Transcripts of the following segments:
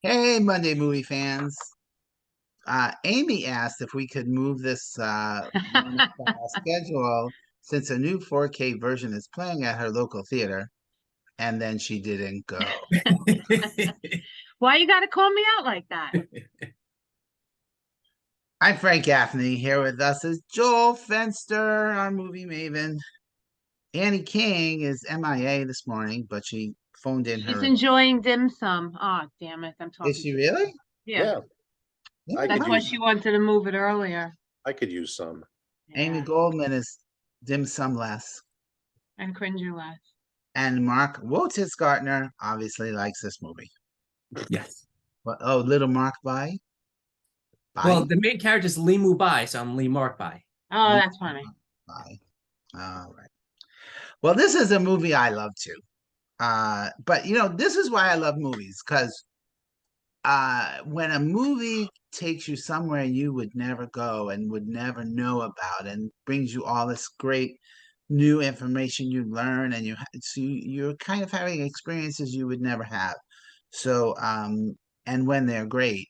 Hey, Monday movie fans. Amy asked if we could move this schedule since a new 4K version is playing at her local theater, and then she didn't go. Why you gotta call me out like that? I'm Frank Gaffney. Here with us is Joel Fenster, our movie maven. Annie King is MIA this morning, but she phoned in She's her. enjoying dim sum. Oh, damn it. I'm Is talking she to really? Yeah. Yeah, I That's could why use she wanted to move it earlier. I could use some. Amy Yeah. Goldman is dim sum less. And cringer less. And Mark Wotis obviously likes this movie. Yes. Little Mark Bai? Well, the main character is Lee Bai, so I'm Lee Mark Bai. Oh, that's funny. Bai. All right. Well, this is a movie I love too. But this is why I love movies, because when a movie takes you somewhere you would never go and would never know about, and brings you all this great new information you learn, and you're kind of having experiences you would never have. So, and when they're great,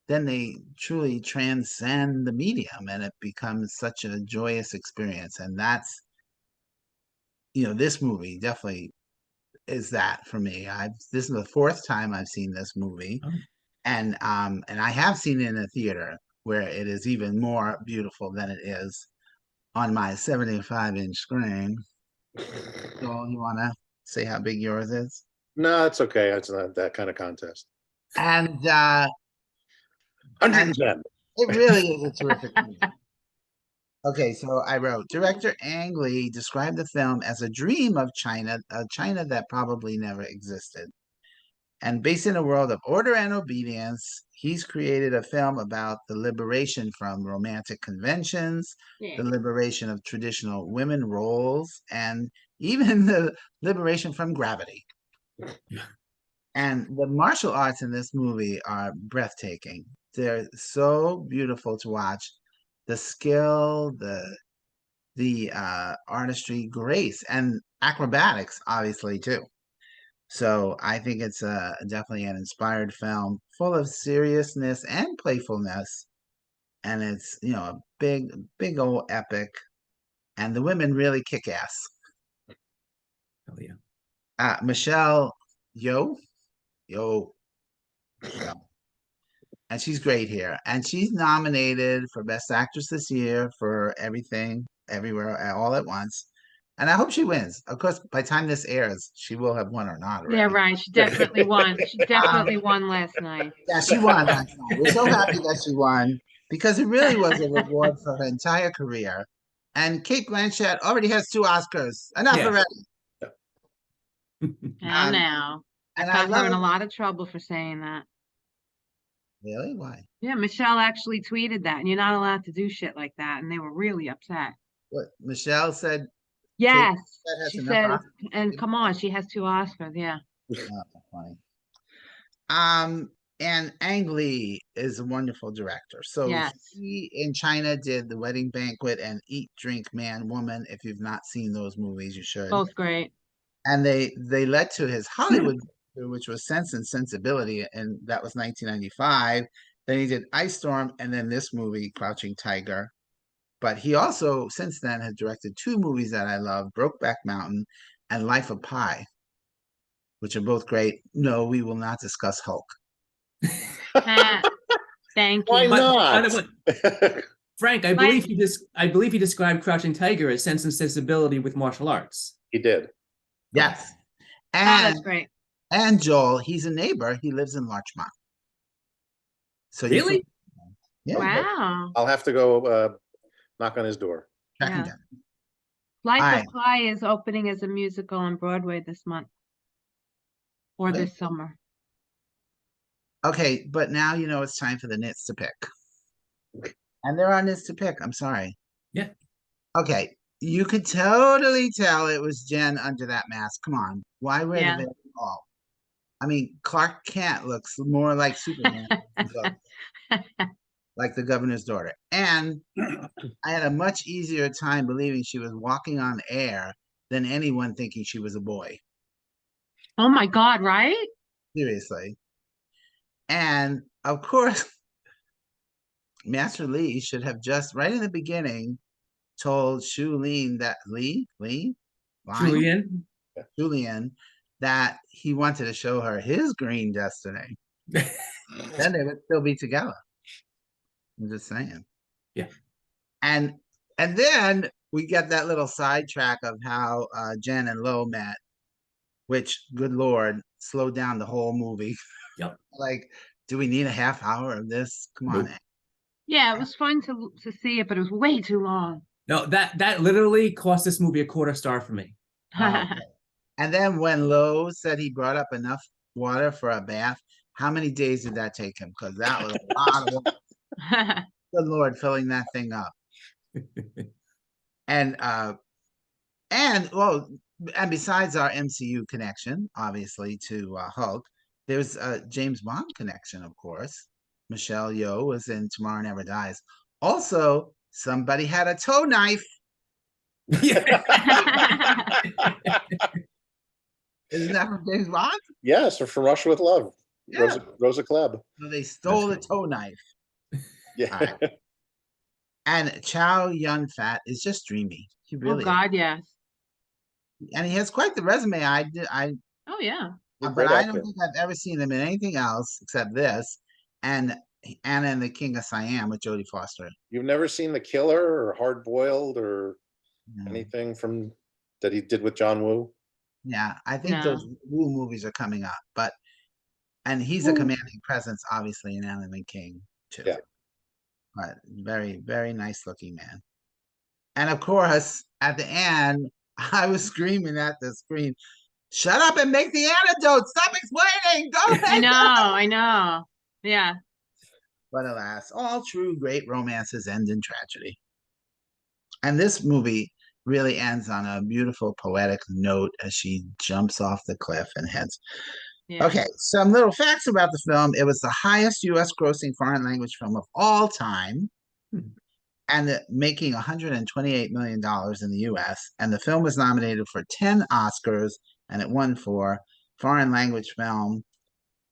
then they truly transcend the medium, and it becomes such a joyous experience. And that's, this movie definitely is that for me. This is the fourth time I've seen this movie. Oh. And I have seen it in a theater where it is even more beautiful than it is on my 75-inch screen. So you want to say how big yours is? No, it's okay. It's not that kind of contest. And 110. it really is a terrific movie. Okay, so I wrote, director Ang Lee described the film as a dream of China, a China that probably never existed. And based in a world of order and obedience, he's created a film about the liberation from romantic conventions, the liberation of traditional women roles, and even the liberation from gravity. And the martial arts in this movie are breathtaking. They're so beautiful to watch. The skill, the artistry, grace, and acrobatics, obviously, too. So I think it's definitely an inspired film, full of seriousness and playfulness, and it's a big old epic, and the women really kick ass. Oh yeah. Michelle Yeoh, yeah. And she's great here, and she's nominated for Best Actress this year for Everything, Everywhere, All at Once. And I hope she wins. Of course, by the time this airs, she will have won or not already. Yeah, right. She definitely won. She definitely won last night. Yeah, she won last night. We're so happy that she won, because it really was a reward for her entire career. And Cate Blanchett already has 2 Oscars. Enough Yeah. already. And now. I And I got her in a love. lot of trouble for saying that. Really? Why? Yeah, Michelle actually tweeted that, and you're not allowed to do shit like that. And they were really upset. What Michelle said? Yes. Blanchett has She enough said, Oscars? and come on, she has 2 Oscars. Yeah. Oh, funny. And Ang Lee is a wonderful director. So Yes. he in China did The Wedding Banquet and Eat, Drink, Man, Woman. If you've not seen those movies, you should. Both great. And they led to his Hollywood, which was Sense and Sensibility, and that was 1995. Then he did Ice Storm, and then this movie, Crouching Tiger. But he also, since then, has directed 2 movies that I love, Brokeback Mountain and Life of Pi, which are both great. No, we will not discuss Hulk. Thank Why you. not? Frank, I believe he described Crouching Tiger as Sense and Sensibility with martial arts. He did. Yes. That's great. And Joel, he's a neighbor. He lives in Larchmont. So Really? Yeah. Wow. I'll have to go knock on his door. Track him Yeah. down. Life of Pi is opening as a musical on Broadway this month. Or Really? this summer. Okay, but now it's time for the nits to pick. And there are nits to pick. I'm sorry. Yeah. Okay. You could totally tell it was Jen under that mask. Come on. Why wear the veil at all? I mean, Clark Kent looks more like Superman. Like the governor's daughter. And I had a much easier time believing she was walking on air than anyone thinking she was a boy. Oh my God, right? Seriously. And of course, Master Li should have just right in the beginning told Shulin that Line? Julian. Julian that he wanted to show her his green destiny. Then they would still be together. I'm just saying. Yeah. And then we get that little sidetrack of how Jen and Lo met, which, good Lord, slowed down the whole movie. Yep. Like, do we need a half hour of this? Come on. Nope. Yeah, it was fun to see it, but it was way too long. No, that literally cost this movie a 1/4 star for me. And then when Lo said he brought up enough water for a bath, how many days did that take him? Because that was a lot of water. Good Lord, filling that thing up. And besides our MCU connection, obviously, to Hulk, there's a James Bond connection, of course. Michelle Yeoh was in Tomorrow Never Dies. Also, somebody had a toe knife. Isn't that from James Bond? Yes, or from Russia with Love. Yeah. Rosa Klebb. So they stole the toe knife. Yeah. And Chow Yun Fat is just dreamy. He Oh really is. God, yes. And he has quite the resume. Oh yeah. But Great I actor. don't think I've ever seen him in anything else except this and Anna and the King of Siam with Jodie Foster. You've never seen The Killer or Hard Boiled or No. anything from that he did with John Woo? Yeah, I think No. those Wu movies are coming up, and he's a commanding presence, obviously, in Anna and the King too. Yeah. But very, very nice looking man. And of course, at the end, I was screaming at the screen, "Shut up and make the antidote! Stop explaining! Go ahead!" I know. Yeah. But alas, all true great romances end in tragedy. And this movie really ends on a beautiful poetic note as she jumps off the cliff and heads. Yeah. Okay, some little facts about the film. It was the highest U.S. grossing foreign language film of all time, and making $128 million in the U.S. And the film was nominated for 10 Oscars, and it won for foreign language film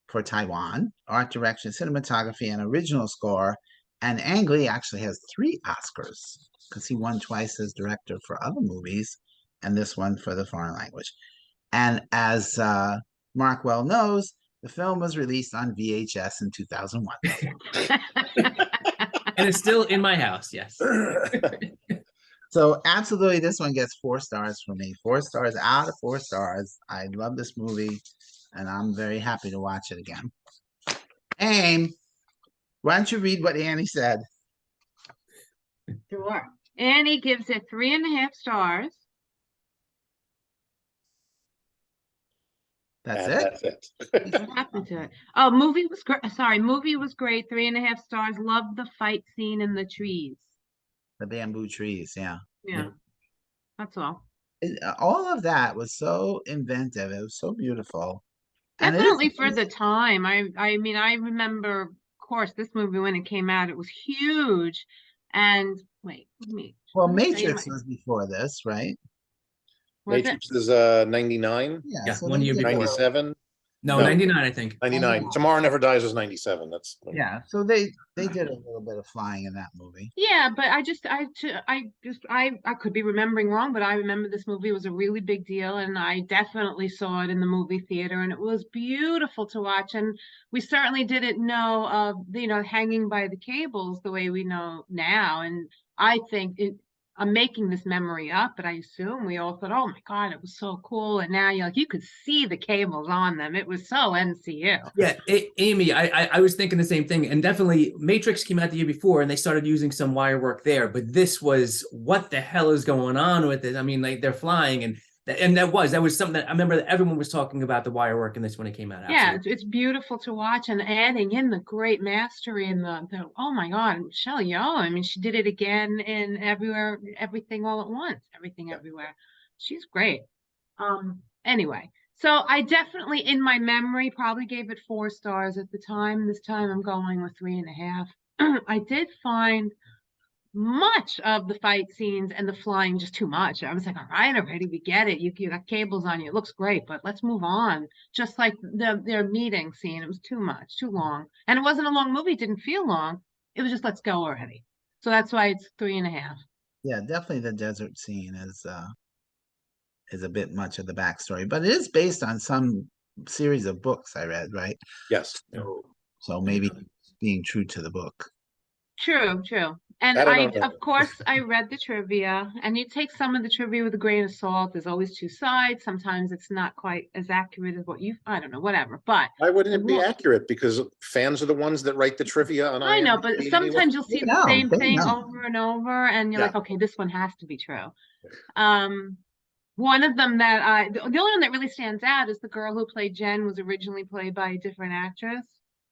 for Taiwan, art direction, cinematography, and original score. And Ang Lee actually has 3 Oscars because he won twice as director for other movies, and this one for the foreign language. And as Mark well knows, the film was released on VHS in 2001. And it's still in my house, yes. So absolutely, this one gets 4 stars from me. 4 stars out of 4 stars. I love this movie, and I'm very happy to watch it again. Aim, why don't you read what Annie said? Sure. Annie gives it 3.5 stars. That's And it? that's it. What happened to it? Oh, movie was great. Sorry, movie was great. 3.5 stars. Loved the fight scene in the trees. The bamboo trees, yeah. Yeah. That's all. All of that was so inventive. It was so beautiful. And it is- Definitely for the time. I mean, I remember, of course, this movie when it came out, it was huge. And wait, Well, let me tell you Matrix my- was before this, right? was it? Matrix is 99, Yeah, so one they year did- before. 97, No, No. 99, I think. 99. Tomorrow Never Dies was 97. That's Yeah, so they did a little bit of flying in that movie. Yeah, but I could be remembering wrong, but I remember this movie was a really big deal, and I definitely saw it in the movie theater, and it was beautiful to watch. And we certainly didn't know of, hanging by the cables the way we know now. And I think I'm making this memory up, but I assume we all thought, oh my God, it was so cool. And now you could see the cables on them. It was so NCU. Yeah, Amy, I was thinking the same thing. And definitely Matrix came out the year before and they started using some wire work there. But this was, what the hell is going on with it? I mean, like, they're flying and that was something that I remember that everyone was talking about, the wire work in this when it came out. Yeah, it's beautiful to watch, and adding in the great mastery and the oh my God, Michelle Yeoh. I mean, she did it again in Everything All at Once, Everything Everywhere. She's great. Anyway, so I definitely, in my memory, probably gave it 4 stars at the time. This time I'm going with 3.5. I did find much of the fight scenes and the flying just too much. I was like, all right, already, we get it. You got cables on you. It looks great, but let's move on. Just like their meeting scene, it was too much, too long. And it wasn't a long movie. It didn't feel long. It was just, let's go already. So that's why it's 3.5. Yeah, definitely the desert scene is a bit much of the backstory, but it is based on some series of books I read, right? Yes. So maybe being true to the book. True, true. And That I I, don't know. of course, I read the trivia, and you take some of the trivia with a grain of salt. There's always two sides. Sometimes it's not quite as accurate as what I don't know, whatever. But Why wouldn't it be Well- accurate? Because fans are the ones that write the trivia on I know, IMDb but anyway. sometimes you'll see They the know, same they thing know. over and over, and you're Yeah. like, okay, this one has to be true. One of them that the only one that really stands out is the girl who played Jen was originally played by a different actress,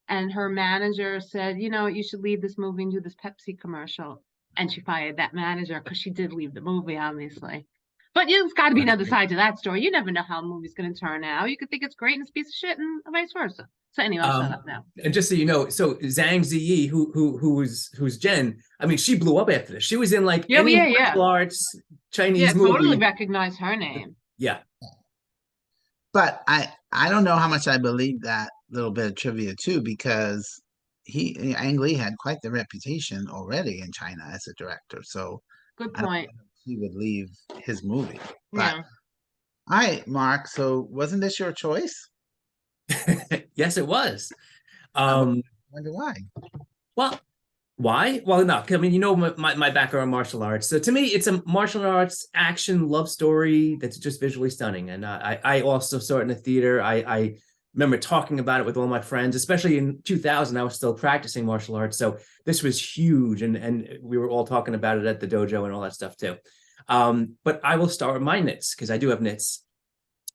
and her manager said, you know, you should leave this movie and do this Pepsi commercial, and she fired that manager because she did leave the movie, obviously. But there's got to be another side to that story. You never know how a movie's going to turn out. You could think it's great and it's a piece of shit, and vice versa. So anyway, I'll shut up now. And just so you know, so Zhang Ziyi, who's Jen, I mean, she blew up after this. She was in like Yeah, any yeah, yeah. martial arts Chinese Yeah, movie. totally recognize her name. Yeah. But I don't know how much I believe that little bit of trivia too, because Ang Lee had quite the reputation already in China as a director. So Good I don't point. know if he would leave his movie. But Yeah. all right, Mark. So wasn't this your choice? Yes, it was. I wonder why. Well, why? Well, no, I mean, you know my background in martial arts. So to me, it's a martial arts action love story that's just visually stunning. And I also saw it in the theater. I remember talking about it with all my friends, especially in 2000. I was still practicing martial arts, so this was huge, and we were all talking about it at the dojo and all that stuff too. But I will start with my nits because I do have nits.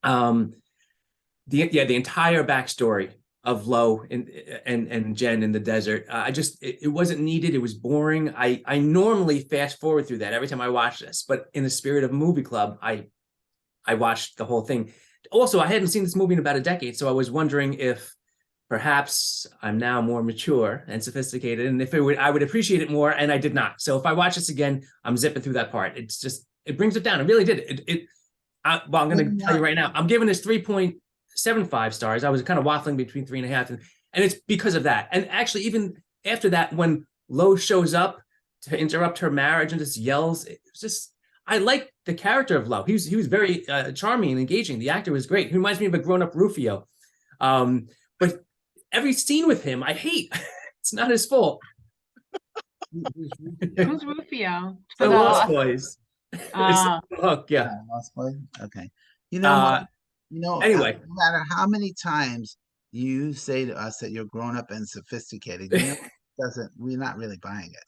The entire backstory of Lo and Jen in the desert. It wasn't needed. It was boring. I normally fast forward through that every time I watch this, but in the spirit of movie club, I watched the whole thing. Also, I hadn't seen this movie in about a decade, so I was wondering if perhaps I'm now more mature and sophisticated, and if I would appreciate it more, and I did not. So if I watch this again, I'm zipping through that part. It brings it down. It really did. I'm going to tell you right now, I'm giving this 3.75 stars. I was kind of waffling between 3.5, and it's because of that. And actually, even after that, when Lo shows up to interrupt her marriage and just yells, it was just, I like the character of Lo. He was very charming and engaging. The actor was great. He reminds me of a grown-up Rufio. But every scene with him, I hate. It's not his fault. Who's Rufio? The For Lost Boys. Ah. It's Hook, yeah. Lost Boy? Okay. You know what? Anyway. No matter how many times you say to us that you're grown up and sophisticated, you know, we're not really buying it.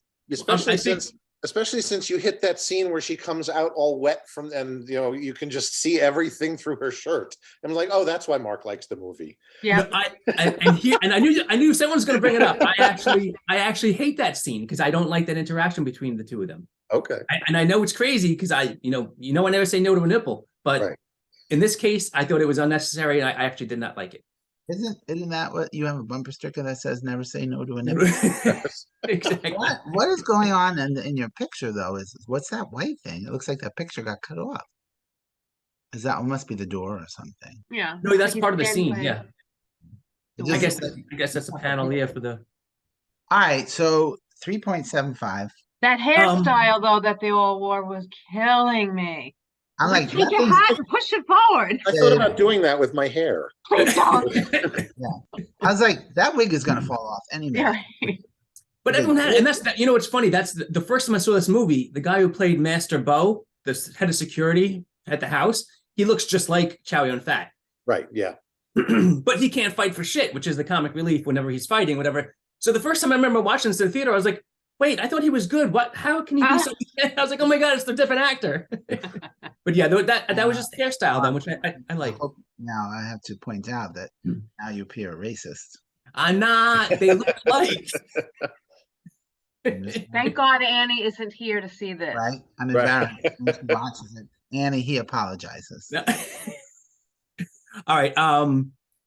Especially since you hit that scene where she comes out all wet and you know you can just see everything through her shirt. I'm like, oh, that's why Mark likes the movie. Yeah. I knew someone's going to bring it up. I actually hate that scene because I don't like that interaction between the two of them. Okay. And I know it's crazy because I never say no to a nipple, but Right. In this case, I thought it was unnecessary, and I actually did not like it. Isn't that what you have a bumper sticker that says "Never say no to a nipple"? Exactly. What is going on in your picture though? What's that white thing? It looks like that picture got cut off. Must be the door or something? Yeah. No, that's Like part of the he's scene. standing Yeah, by- I guess that's a panel here for the. All right, so 3.75. That hairstyle though that they all wore was killing me. I'm like, Take your hat and push it forward. I thought about doing that with my hair. Please don't. I was like, that wig is gonna fall off any minute. Yeah. But everyone had, and that's that. You know, it's funny. That's the first time I saw this movie. The guy who played Master Bo, the head of security at the house, he looks just like Chow Yun-fat. Right. Yeah. But he can't fight for shit, which is the comic relief whenever he's fighting, whatever. So the first time I remember watching this in the theater, I was like, wait, I thought he was good. What? How can he be so? I was like, oh my god, it's a different actor. But yeah, that was just the hairstyle then, which I like. Now I have to point out that now you appear a racist. I'm not. They look like. Thank God Annie isn't here to see this. Right? I'm Right. embarrassed when she watches it. Annie, he apologizes. All right.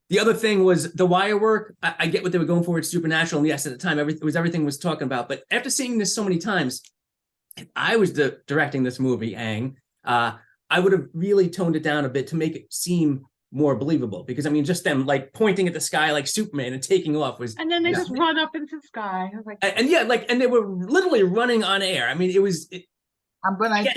The other thing was the wire work. I get what they were going for. It's supernatural. And yes, at the time, everything was talking about. But after seeing this so many times, if I was directing this movie, Ang, I would have really toned it down a bit to make it seem more believable. Because I mean, just them like pointing at the sky like Superman and taking off was, And then they Yeah. just run up into the sky. I was like, and yeah, like, and they were literally running on air. I mean, it was. But Yeah.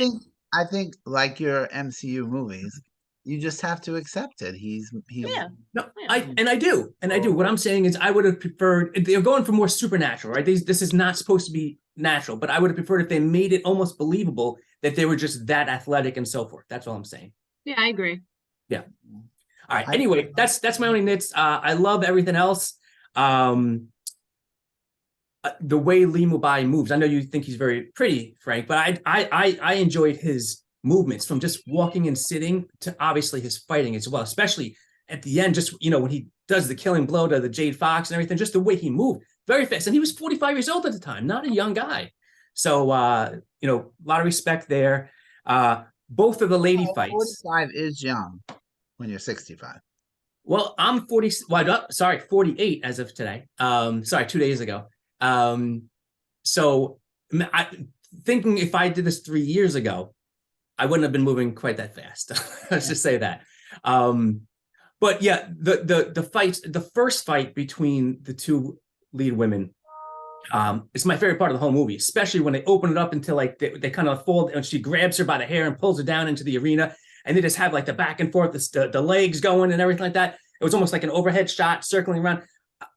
I think like your MCU movies, you just have to accept it. He's yeah. No, Yeah. I do. And I do. What I'm saying is I would have preferred, they're going for more supernatural, right? This is not supposed to be natural, but I would have preferred if they made it almost believable that they were just that athletic and so forth. That's all I'm saying. Yeah, I agree. All right. I- Anyway, that's my only nits. I love everything else. The way Lee Mubai moves. I know you think he's very pretty, Frank, but I enjoyed his movements from just walking and sitting to obviously his fighting as well, especially at the end, just, you know, when he does the killing blow to the Jade Fox and everything, just the way he moved very fast. And he was 45 years old at the time, not a young guy. So, you know, a lot of respect there. Both of the lady fights. 45 is young when you're 65. Well, I'm 40, well, sorry, 48 as of today. Sorry, 2 days ago. So thinking if I did this 3 years ago, I wouldn't have been moving quite that fast. Let's just say that. But yeah, the fight, the first fight between the two lead women, it's my favorite part of the whole movie, especially when they open it up until like they kind of fold and she grabs her by the hair and pulls her down into the arena, and they just have like the back and forth, the legs going and everything like that. It was almost like an overhead shot circling around.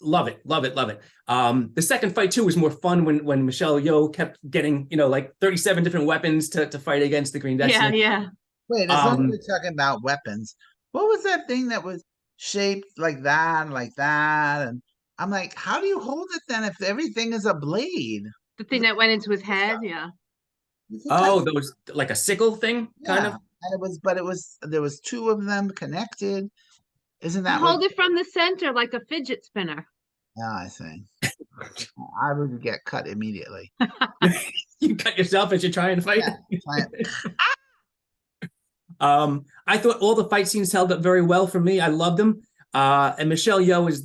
Love it, love it, love it. The second fight too was more fun when Michelle Yeoh kept getting, you know, like 37 different weapons to fight against the Green Destiny. Yeah. Wait, as long as we're talking about weapons, what was that thing that was shaped like that and like that? And I'm like, how do you hold it then if everything is a blade? The thing that went into his head. Yeah. You can Oh, cut- those like a sickle thing, kind of. And there was two of them connected. Isn't that Hold what? it from the center like a fidget spinner. Yeah, I see. I would get cut immediately. You cut yourself as you're trying to fight. Yeah, I thought all the fight scenes held up very well for me. I loved them. And Michelle Yeoh is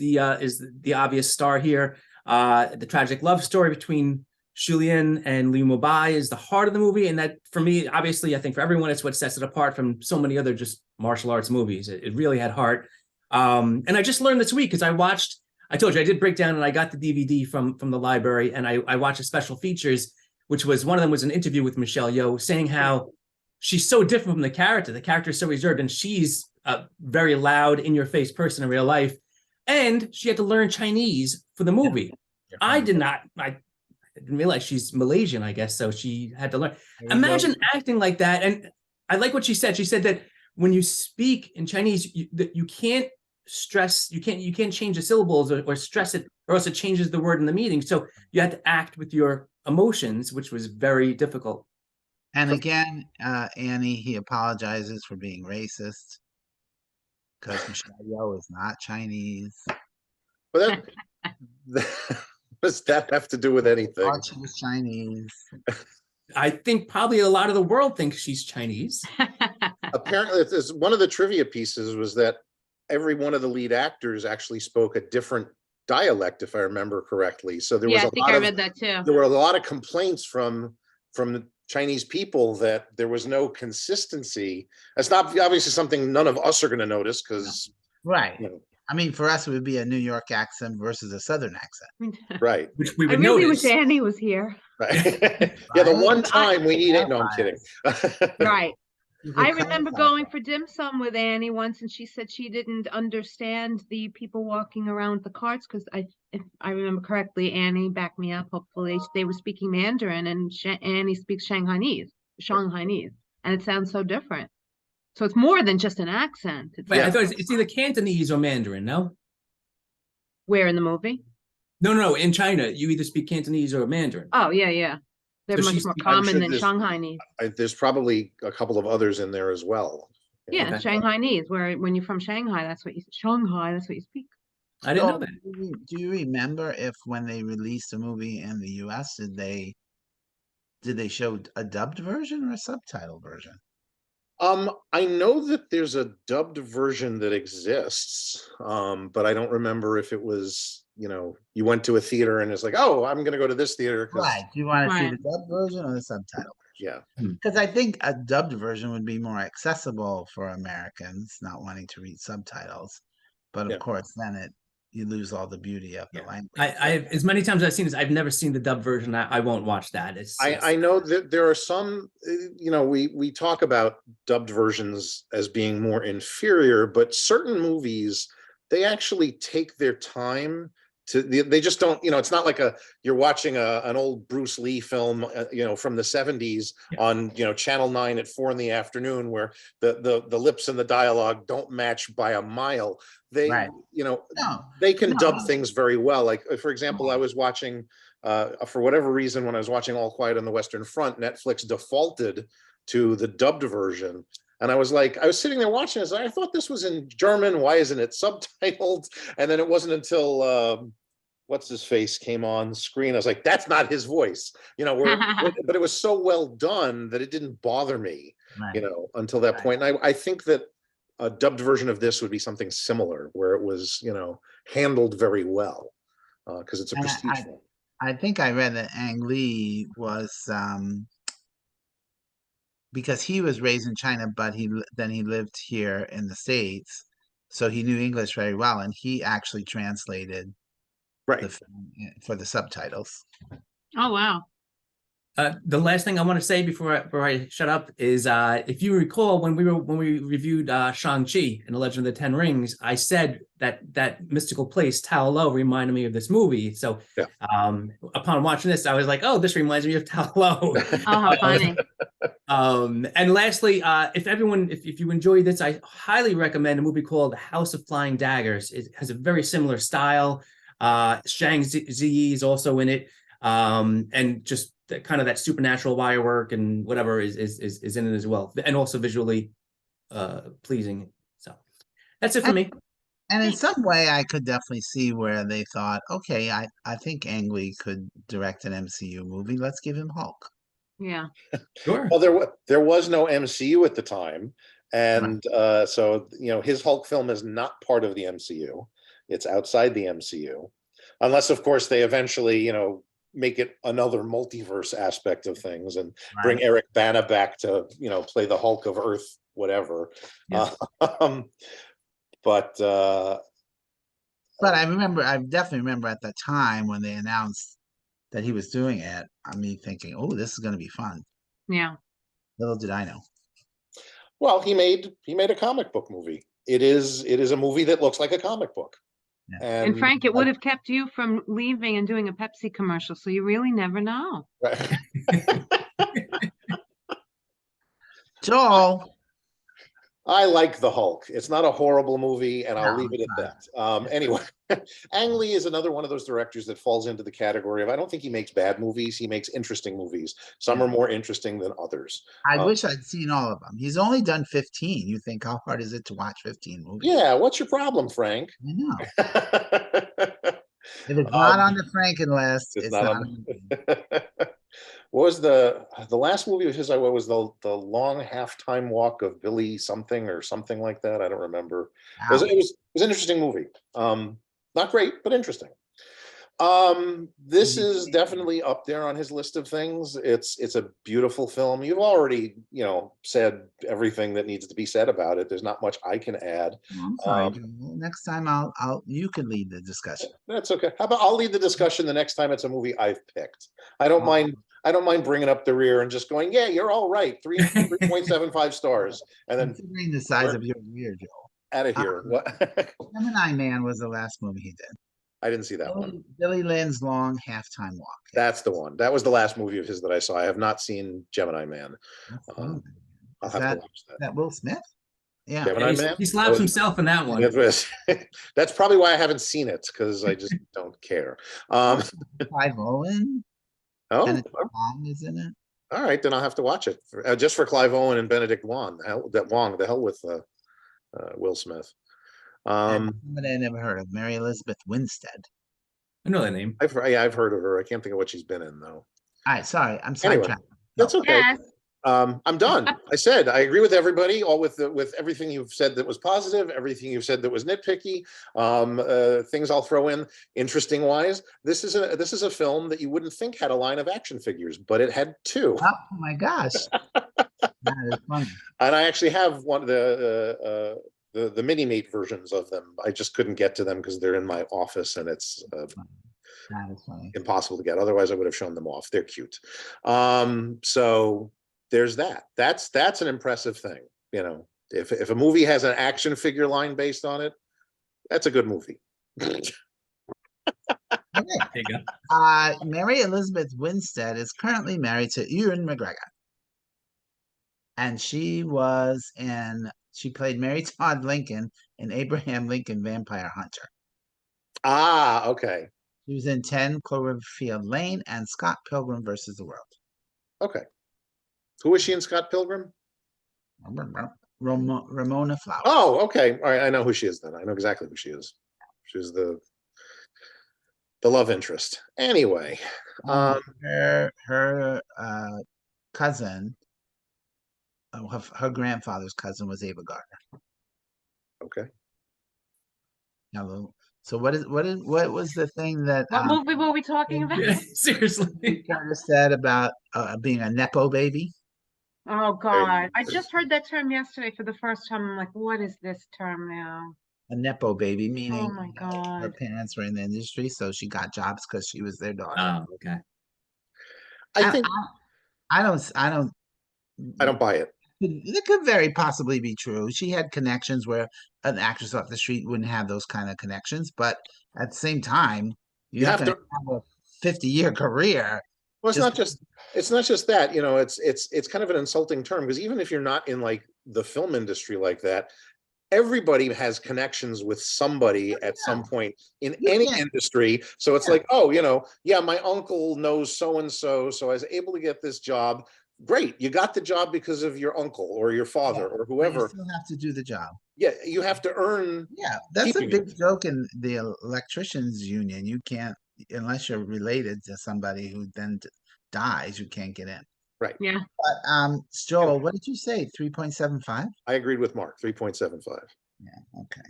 the obvious star here. The tragic love story between Shulin and Liu Mubai is the heart of the movie, and that for me, obviously, I think for everyone, it's what sets it apart from so many other just martial arts movies. It really had heart. And I just learned this week because I told you I did break down and I got the DVD from the library, and I watched the special features, which was one of them was an interview with Michelle Yeoh saying how she's so different from the character. The character is so reserved, and she's a very loud, in-your-face person in real life. And she had to learn Chinese for the movie. I didn't realize she's Malaysian, I guess, so she had to learn. Imagine acting like that. And I like what she said. She said that when you speak in Chinese, you can't stress, you can't change the syllables or stress it, or else it changes the word in the meaning. So you have to act with your emotions, which was very difficult. And again, Annie, he apologizes for being racist because Michelle Yeoh is not Chinese. But does that have to do with anything? Thought she was Chinese. I think probably a lot of the world thinks she's Chinese. Apparently, it's one of the trivia pieces was that every one of the lead actors actually spoke a different dialect, if I remember correctly. So there was Yeah, I a think lot I of read that too. there were a lot of complaints from the Chinese people that there was no consistency. That's not obviously something none of us are going to notice because Right. you know, I mean, for us, it would be a New York accent versus a Southern accent. right. Which we I would really notice. wish Annie was here. Right. Yeah, the one But I- time we need it. No, I'm kidding. Right. You could I remember clarify going that. for dim sum with Annie once, and she said she didn't understand the people walking around the carts because if I remember correctly, Annie, back me up, hopefully, they were speaking Mandarin, and Annie speaks Shanghainese, and it sounds so different. So it's more than just an accent. It's Wait, I Yeah. thought it's either Cantonese or Mandarin, no? where in the movie? No. In China, you either speak Cantonese or Mandarin. Oh, yeah. They're So much she's- more I'm common sure than there's- Shanghainese. There's probably a couple of others in there as well. Yeah, Okay. Shanghainese, where when you're from Shanghai, that's what you speak. I didn't know So, that. do you remember if when they released a movie in the US, did they show a dubbed version or a subtitle version? I know that there's a dubbed version that exists, but I don't remember if it was, you went to a theater and it's like, oh, I'm gonna go to this theater because, Right. Do you want to see Right. the dubbed version or the subtitle? yeah, Because I think a dubbed version would be more accessible for Americans not wanting to read subtitles. But of Yeah. course, then you lose all the beauty of the Yeah. language. I as many times I've seen this, I've never seen the dub version. I won't watch that. I know that there are some, we talk about dubbed versions as being more inferior, but certain movies, they actually take their time they just don't, it's not like you're watching an old Bruce Lee film, from the 70s on, Channel 9 at 4 p.m. where the lips and the dialogue don't match by a mile. They, Right. No, they can dub no. things very well. Like, for example, I was watching, for whatever reason, when I was watching All Quiet on the Western Front, Netflix defaulted to the dubbed version. And I was sitting there watching this. I thought this was in German. Why isn't it subtitled? And then it wasn't until what's his face came on screen. I was like, that's not his voice, but it was so well done that it didn't bother me, Right. until that Right. point. And I think that a dubbed version of this would be something similar, where it was, handled very well, because it's a And prestige film. I think I read that Ang Lee was because he was raised in China, but then he lived here in the States, so he knew English very well, and he actually translated the Right. film for the subtitles. Oh, wow. The last thing I want to say before I shut up is if you recall when we reviewed Shang-Chi and the Legend of the Ten Rings, I said that mystical place Ta Lo reminded me of this movie. So Yeah. Upon watching this, I was like, oh, this reminds me of Ta Lo. Oh, how funny. And lastly, if you enjoy this, I highly recommend a movie called House of Flying Daggers. It has a very similar style. Zhang Ziyi is also in it, and just kind of that supernatural wire work and whatever is in it as well, and also visually pleasing. So that's it for me. And in some way, I could definitely see where they thought, okay, I think Ang Lee could direct an MCU movie. Let's give him Hulk. Yeah. Sure. Well, there was no MCU at the time, and so his Hulk film is not part of the MCU. It's outside the MCU, unless of course they eventually make it another multiverse aspect of things and bring Eric Bana back to play the Hulk of Earth, whatever. Yeah. But I definitely remember at the time when they announced that he was doing it, me thinking, oh, this is going to be fun. Yeah. Little did I know. Well, he made a comic book movie. It is a movie that looks like a comic book. Yeah. And Frank, it would have kept you from leaving and doing a Pepsi commercial, so you really never know. Right. Joel. I like the Hulk. It's not a horrible movie, and I'll No, leave it it's at that. Anyway, Ang Lee is another one of those directors that falls into the category of, I don't think he makes bad movies. He makes interesting movies. Some are more interesting than others. I wish I'd seen all of them. He's only done 15. You think, how hard is it to watch 15 movies? Yeah, what's your problem, Frank? I know. If it's not on the Franken list, it's not on the What was the last movie of his? What was the long halftime walk of Billy something or something like that? I don't remember. It was an interesting movie. Not great, but interesting. This is definitely up there on his list of things. It's a beautiful film. You've already said everything that needs to be said about it. There's not much I can add. I'm sorry, Joel. Next time you can lead the discussion. That's okay. How about I'll lead the discussion the next time it's a movie I've picked. I don't mind bringing up the rear and just going, yeah, you're all right. 3.75 stars. And then Considering the size of your ear, Joel. out of here. What? Gemini Man was the last movie he did. I didn't see that one. Billy Lynn's Long Halftime Walk. That's the one. That was the last movie of his that I saw. I have not seen Gemini Man. That's fun. I'll Is have to watch Is that. that Will Smith? Yeah. Gemini Man? He slaps himself in that one. That's probably why I haven't seen it, because I just don't care. Clive Owen. Oh, Benedict Wong is in it. all right, then I'll have to watch it just for Clive Owen and Benedict Wong. The hell with Will Smith. Somebody I never heard of, Mary Elizabeth Winstead. I know that name. I've heard of her. I can't think of what she's been in though. All right, sorry, I'm Anyway, sidetracked. that's okay. Yes. I'm done. I said, I agree with everybody, all with everything you've said that was positive, everything you've said that was nitpicky, things I'll throw in interesting wise. This is a film that you wouldn't think had a line of action figures, but it had two. Oh my gosh. That is funny. And I actually have one of the mini meat versions of them. I just couldn't get to them because they're in my office and it's That is funny. impossible to get. Otherwise I would have shown them off. They're cute. So there's that. That's an impressive thing. You know, if a movie has an action figure line based on it, that's a good movie. Okay. There you go. Mary Elizabeth Winstead is currently married to Ewan McGregor. And she played Mary Todd Lincoln in Abraham Lincoln Vampire Hunter. Ah, okay. She was in 10 Cloverfield Lane and Scott Pilgrim versus the World. Okay. Who is she in Scott Pilgrim? Ramona Flowers. Oh, okay. All right. I know who she is then. I know exactly who she is. She's the love interest. Anyway. Her cousin, her grandfather's cousin was Ava Gardner. Okay. Hello. So what was the thing that What movie were we talking about? Yeah, seriously. Curtis said about being a nepo baby? Oh God, I just heard that term yesterday for the first time. I'm like, what is this term now? A nepo baby, meaning Oh my her God. parents were in the industry, so she got jobs because she was their daughter. Oh, okay. I think I don't I don't buy it. It could very possibly be true. She had connections where an actress off the street wouldn't have those kind of connections, but at the same time, You you're not have going to. to have a 50-year career. Well, it's Just- not just that, you know, it's kind of an insulting term because even if you're not in like the film industry like that, everybody has connections with somebody at some point in You any can't- industry. So it's Yeah. like, oh, you know, yeah, my uncle knows so and so, so I was able to get this job. Great, you got the job because of your uncle or your father or but whoever. you still have to do the job. Yeah, you have to earn. Yeah, that's a Keeping big it. joke in the electricians union. You can't, unless you're related to somebody who then dies, you can't get in. Yeah. But Joel, what did you say? 3.75? I agreed with Mark, 3.75. Yeah, okay.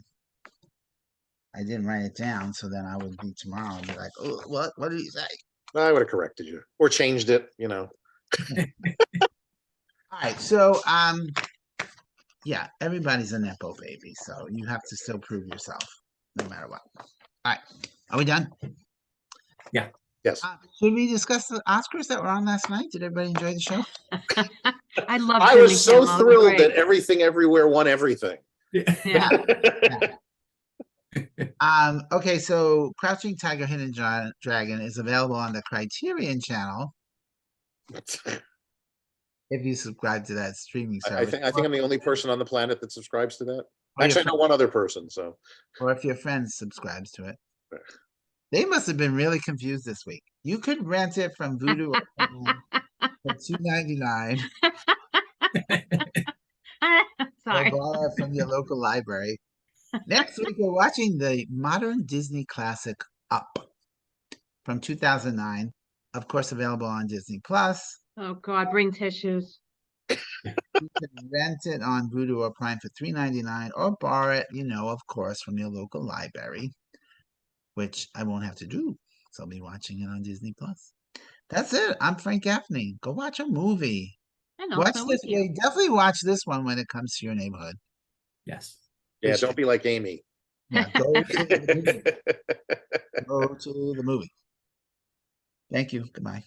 I didn't write it down, so then I would be tomorrow and be like, oh, what did he say? I would have corrected you or changed it, you know. All right, so yeah, everybody's a nepo baby, so you have to still prove yourself no matter what. All right, are we done? Yes. Should we discuss the Oscars that were on last night? Did everybody enjoy the show? I love. I Jimmy was so Kimmel. thrilled Great. that Everything Everywhere won everything. Yeah. Okay, so Crouching Tiger, Hidden Dragon is available on the Criterion channel if you subscribe to that streaming I service. think I'm the only person on the planet that subscribes to that. Or your Actually, I know friend- one other person. So or if your friend subscribes to it. They must have been really confused this week. You could rent it from Vudu or for $2.99 or Sorry. borrow it from your local library. Next week, we're watching the modern Disney classic Up from 2009. Of course, available on Disney Plus. Oh God, bring tissues. You can rent it on Vudu or Prime for $3.99 or borrow it, of course, from your local library, which I won't have to do. So I'll be watching it on Disney Plus. That's it. I'm Frank Gaffney. Go watch a movie. And Watch also this. with you. Definitely watch this one when it comes to your neighborhood. Yes. yeah, Appreciate don't be like Amy. Yeah, go to the movie. Go to the movie. Thank you. Goodbye.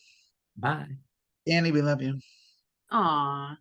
Bye. Danny, we love you. Aw.